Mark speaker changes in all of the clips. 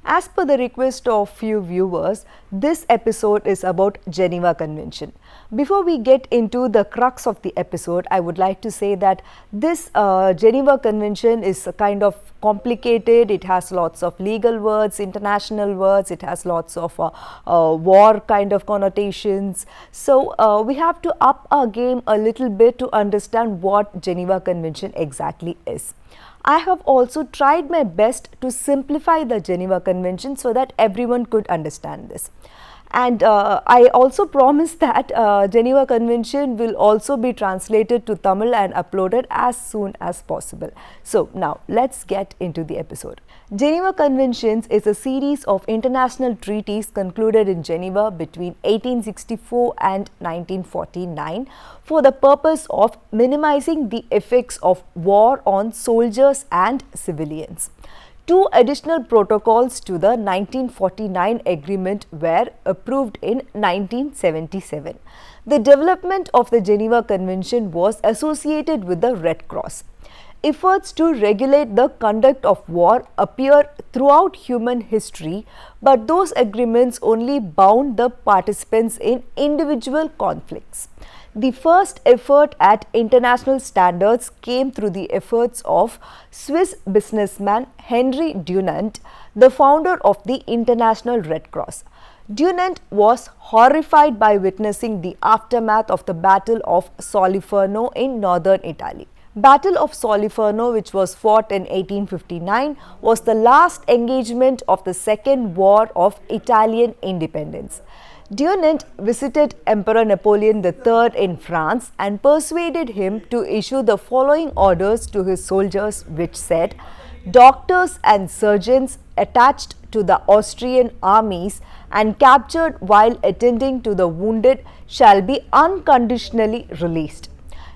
Speaker 1: As per the request of few viewers, this episode is about Geneva Convention. Before we get into the crux of the episode, I would like to say that this Geneva Convention is kind of complicated. It has lots of legal words, international words, it has lots of war kind of connotations. So we have to up our game a little bit to understand what Geneva Convention exactly is. I have also tried my best to simplify the Geneva Convention so that everyone could understand this. And I also promise that Geneva Convention will also be translated to Tamil and uploaded as soon as possible. So now let's get into the episode. Geneva Conventions is a series of international treaties concluded in Geneva between 1864 and 1949 for the purpose of minimizing the effects of war on soldiers and civilians. Two additional protocols to the 1949 agreement were approved in 1977. The development of the Geneva Convention was associated with the Red Cross. Efforts to regulate the conduct of war appear throughout human history, but those agreements only bound the participants in individual conflicts. The first effort at international standards came through the efforts of Swiss businessman Henry Dunant, the founder of the International Red Cross. Dunant was horrified by witnessing the aftermath of the Battle of Soliferno in northern Italy. Battle of Soliferno, which was fought in 1859, was the last engagement of the Second War of Italian Independence. Dunant visited Emperor Napoleon III in France and persuaded him to issue the following orders to his soldiers, which said, "Doctors and surgeons attached to the Austrian armies and captured while attending to the wounded shall be unconditionally released."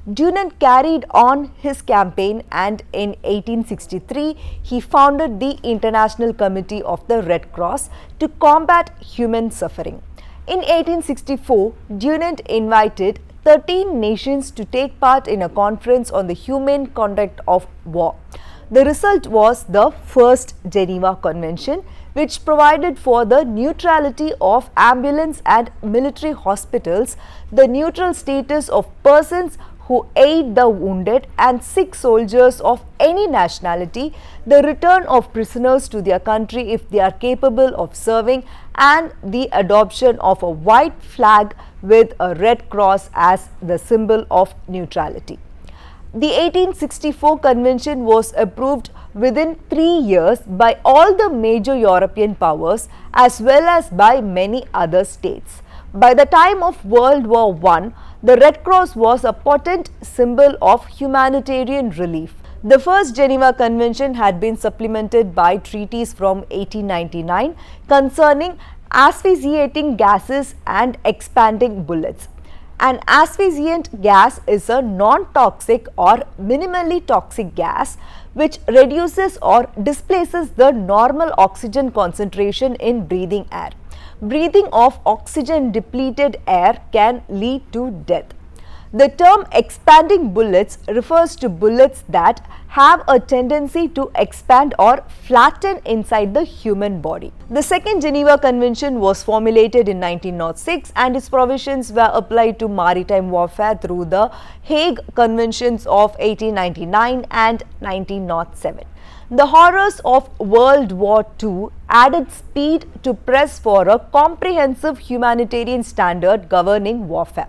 Speaker 1: Dunant carried on his campaign, and in 1863 he founded the International Committee of the Red Cross to combat human suffering. In 1864, Dunant invited 13 nations to take part in a conference on the humane conduct of war. The result was the first Geneva Convention, which provided for the neutrality of ambulance and military hospitals, the neutral status of persons who aid the wounded and sick soldiers of any nationality, the return of prisoners to their country if they are capable of serving, and the adoption of a white flag with a red cross as the symbol of neutrality. The 1864 convention was approved within 3 years by all the major European powers as well as by many other states. By the time of World War I, the Red Cross was a potent symbol of humanitarian relief. The first Geneva Convention had been supplemented by treaties from 1899 concerning asphyxiating gases and expanding bullets. An asphyxiant gas is a non-toxic or minimally toxic gas which reduces or displaces the normal oxygen concentration in breathing air. Breathing of oxygen depleted air can lead to death. The term expanding bullets refers to bullets that have a tendency to expand or flatten inside the human body. The Second Geneva Convention was formulated in 1906 and its provisions were applied to maritime warfare through the Hague Conventions of 1899 and 1907. The horrors of World War II added speed to press for a comprehensive humanitarian standard governing warfare.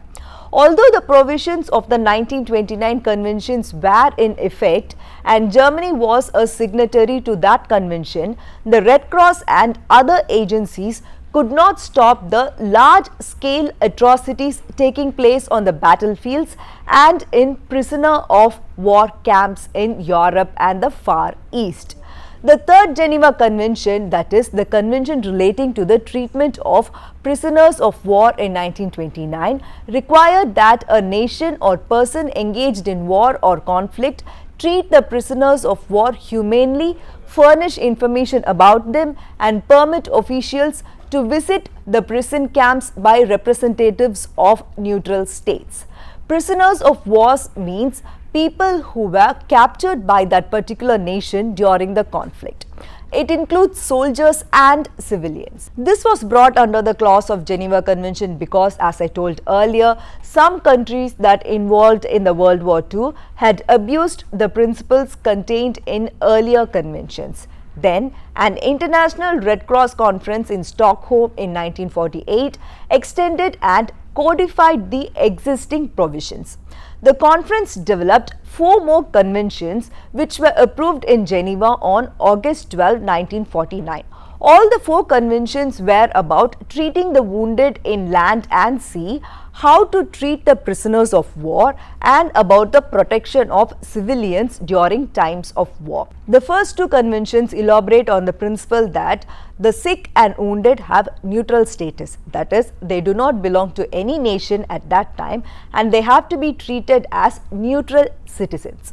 Speaker 1: Although the provisions of the 1929 conventions were in effect and Germany was a signatory to that convention, the Red Cross and other agencies could not stop the large-scale atrocities taking place on the battlefields and in prisoner of war camps in Europe and the Far East. The Third Geneva Convention, that is, the convention relating to the treatment of prisoners of war in 1929, required that a nation or person engaged in war or conflict treat the prisoners of war humanely, furnish information about them, and permit officials to visit the prison camps by representatives of neutral states. Prisoners of war means people who were captured by that particular nation during the conflict. It includes soldiers and civilians. This was brought under the clause of Geneva Convention because, as I told earlier, some countries that involved in the World War II had abused the principles contained in earlier conventions. Then, an International Red Cross Conference in Stockholm in 1948 extended and codified the existing provisions. The conference developed 4 more conventions which were approved in Geneva on August 12, 1949. All the 4 conventions were about treating the wounded in land and sea, how to treat the prisoners of war, and about the protection of civilians during times of war. The first 2 conventions elaborate on the principle that the sick and wounded have neutral status, that is, they do not belong to any nation at that time and they have to be treated as neutral citizens.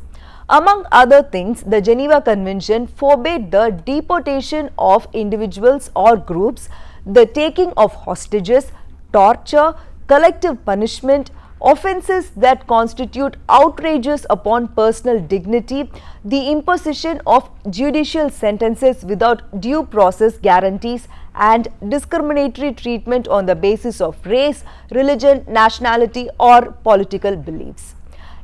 Speaker 1: Among other things, the Geneva Convention forbade the deportation of individuals or groups, the taking of hostages, torture, collective punishment, offences that constitute outrages upon personal dignity, the imposition of judicial sentences without due process guarantees, and discriminatory treatment on the basis of race, religion, nationality, or political beliefs.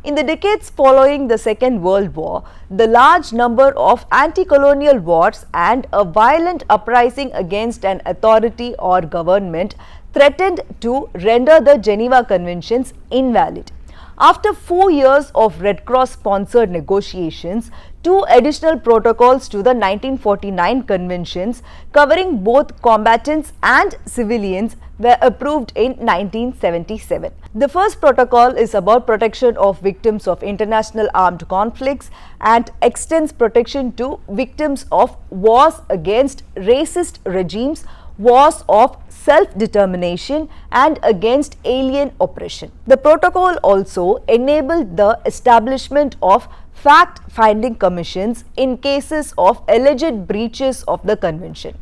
Speaker 1: In the decades following the Second World War, the large number of anti-colonial wars and a violent uprising against an authority or government threatened to render the Geneva Conventions invalid. After 4 years of Red Cross-sponsored negotiations, 2 additional protocols to the 1949 conventions covering both combatants and civilians were approved in 1977. The first protocol is about protection of victims of international armed conflicts and extends protection to victims of wars against racist regimes, wars of self-determination, and against alien oppression. The protocol also enabled the establishment of fact-finding commissions in cases of alleged breaches of the convention.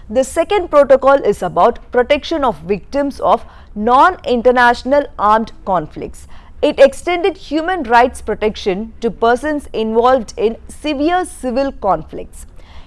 Speaker 1: The second protocol is about protection of victims of non-international armed conflicts. It extended human rights protection to persons involved in severe civil conflicts.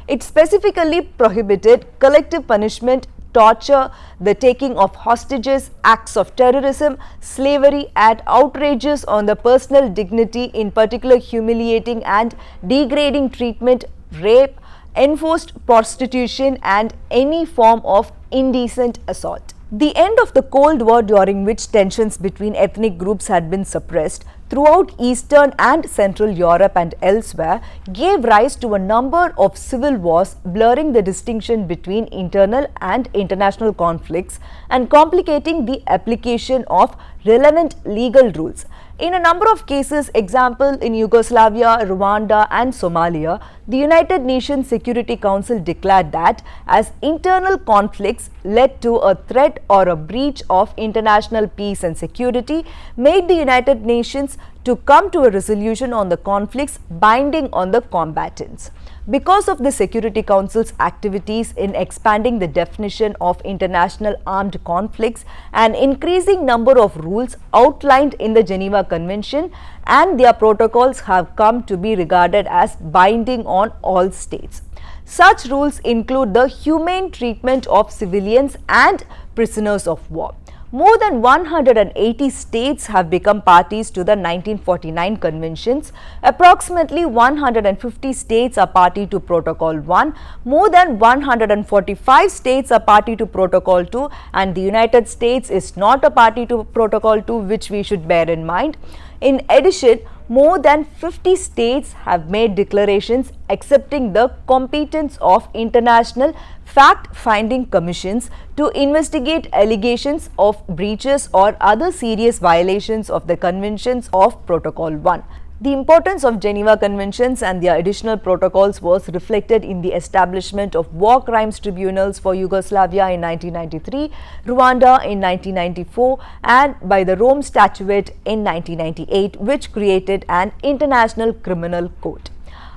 Speaker 1: It specifically prohibited collective punishment, torture, the taking of hostages, acts of terrorism, slavery, and outrages on the personal dignity, in particular humiliating and degrading treatment, rape, enforced prostitution, and any form of indecent assault. The end of the Cold War, during which tensions between ethnic groups had been suppressed throughout Eastern and Central Europe and elsewhere, gave rise to a number of civil wars, blurring the distinction between internal and international conflicts and complicating the application of relevant legal rules. In a number of cases, example in Yugoslavia, Rwanda, and Somalia, the United Nations Security Council declared that as internal conflicts led to a threat or a breach of international peace and security, made the United Nations to come to a resolution on the conflicts binding on the combatants. Because of the Security Council's activities in expanding the definition of international armed conflicts, an increasing number of rules outlined in the Geneva Convention and their protocols have come to be regarded as binding on all states. Such rules include the humane treatment of civilians and prisoners of war. More than 180 states have become parties to the 1949 conventions. Approximately 150 states are party to Protocol 1, more than 145 states are party to Protocol 2, and the United States is not a party to Protocol 2, which we should bear in mind. In addition, more than 50 states have made declarations accepting the competence of international fact-finding commissions to investigate allegations of breaches or other serious violations of the conventions of Protocol 1. The importance of Geneva Conventions and their additional protocols was reflected in the establishment of war crimes tribunals for Yugoslavia in 1993, Rwanda in 1994, and by the Rome Statute in 1998, which created an international criminal court.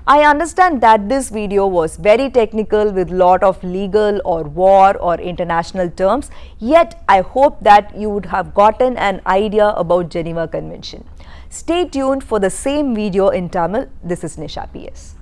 Speaker 1: I understand that this video was very technical with lot of legal or war or international terms, yet I hope that you would have gotten an idea about Geneva Convention. Stay tuned for the same video in Tamil. This is Nisha PS.